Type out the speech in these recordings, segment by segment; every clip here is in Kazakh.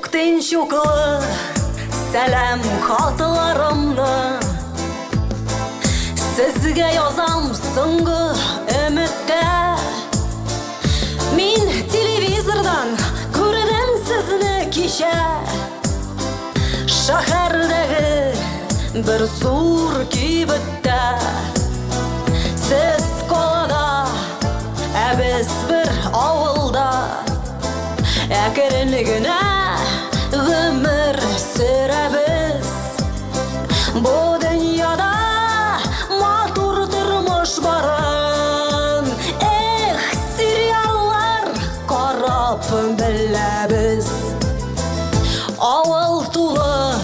Көктен шоқылы сәлем хатыларымды сізге язам соңғы үмітті. Мен телевизордан көрдім сізді кеше, шәһәрдегі бір зур кибітті. Сіз қолада, біз бір ауылда, әкірілігіне өмір сүрәбіз. Бұл дүнияда матур тұрмыш барын, сериаллар қарап біләбіз. Ауыл тулы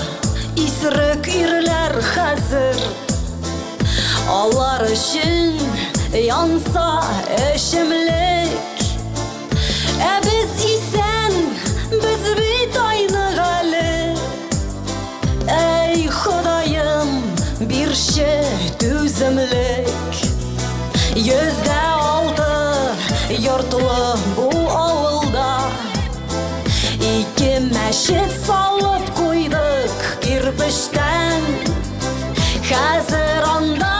исірік ирлер қазір, алар үшін янса ішімлік. Біз исән, біз бит айнық әлі. Ей Құдайым, берші төзімлік. 106 йортлы бұл ауылда, 2 мәшіт салып қойдық кирпіштен. Қазір анда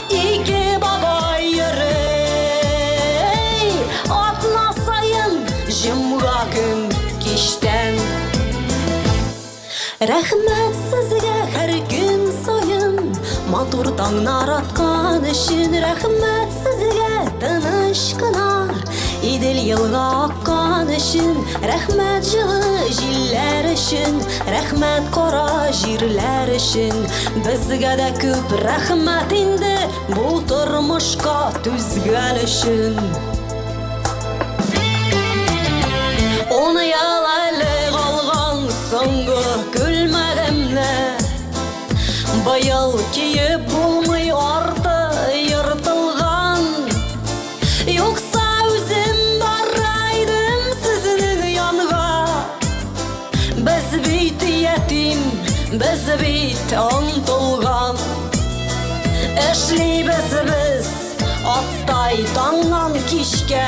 2 бабай үрей, атнасайын жымға күн кештен. Рәхмәт сізге әр күн сайын, матур таңнар атқан үшін. Рәхмәт сізге тыныш қына идел елға аққан үшін. Рәхмәт жылы жилер үшін, рәхмәт қора жерлер үшін. Бізге де көп рәхмәт инде бұл тұрмышқа төзген үшін. Оны ялайлы қалған соңғы күлмәгімні, байыл кейіп болмай арты ертылған. Йоқса өзім барайдым сіздің янға. Біз бейт етім, біз бейт ұмтылған. Эшлейбіз біз аттай таңнан кешке,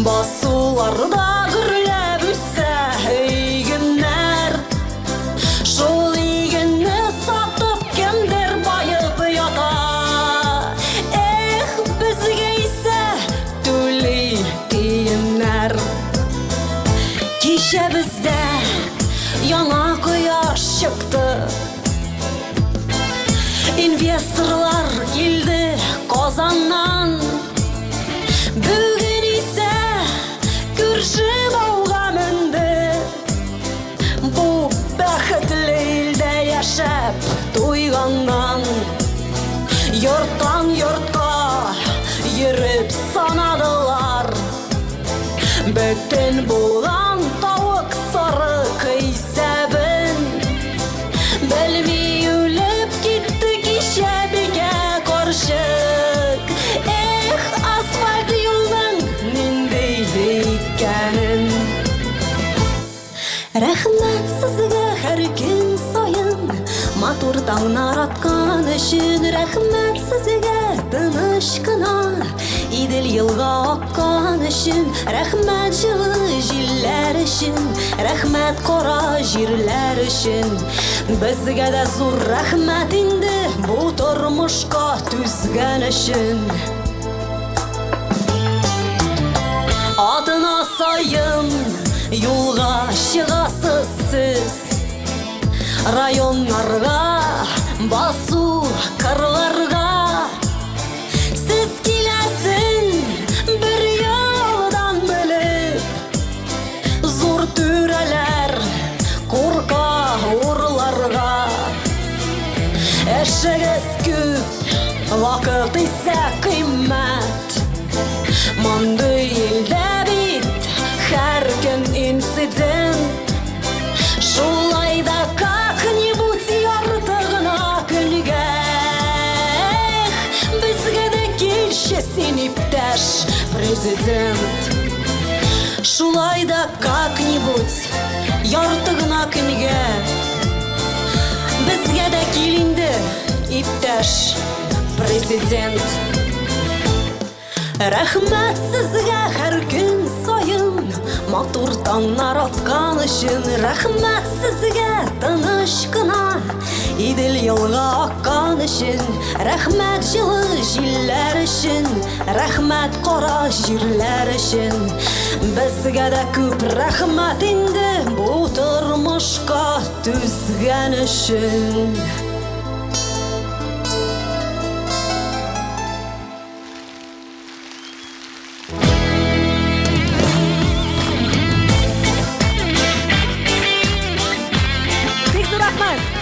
басуларда күрләп үсә үйгіннәр. Шул үйгінні сатып кемдер байып ята. Бізге исә түлей тиіннәр. Кеше бізде яңа құяш шықты, инвесторлар келді Қазаннан. Бүгін исә күрші бауға мінді. Бұл бәхетлі елде яшап тойғаннан. Йорттан йортқа еріп санадылар. Бөттен болған тауық сарық исәбін. Білмей өліп кетті кеше беке қаршық. Асфальт юлдың нендей екенін. Рәхмәт сізге әр күн сайын, матур таңнар атқан үшін. Рәхмәт сізге тыныш қына идел елға аққан үшін. Рәхмәт жылы жилер үшін, рәхмәт қора жерлер үшін. Бізге де зур рәхмәт инде бұл тұрмышқа төзген үшін. Атына сайын юлға шығасыз сіз, районларға, басу қырларға. Сіз келесін бір елдан біліп, зор түрәлер қорқа орларға. Әшігіз көп, вақыт исә қиммәт. Манды елді бит әр күн инцидент. Шулайда как-нибудь артығына күнге. Бізге де келші сен иптәш президент. Шулайда как-нибудь артығына күнге. Бізге де келінді иптәш президент. Рәхмәт сізге әр күн сайын, матур таңнар атқан үшін. Рәхмәт сезгә тыныш кына Идел елга аккан үшін. Рәхмәт жылы җилләр үшін. Рәхмәт кара җирләр үшін. Безгә дә күп рәхмәт инде бу тормышка түзгән үшін. Бик зур рәхмәт!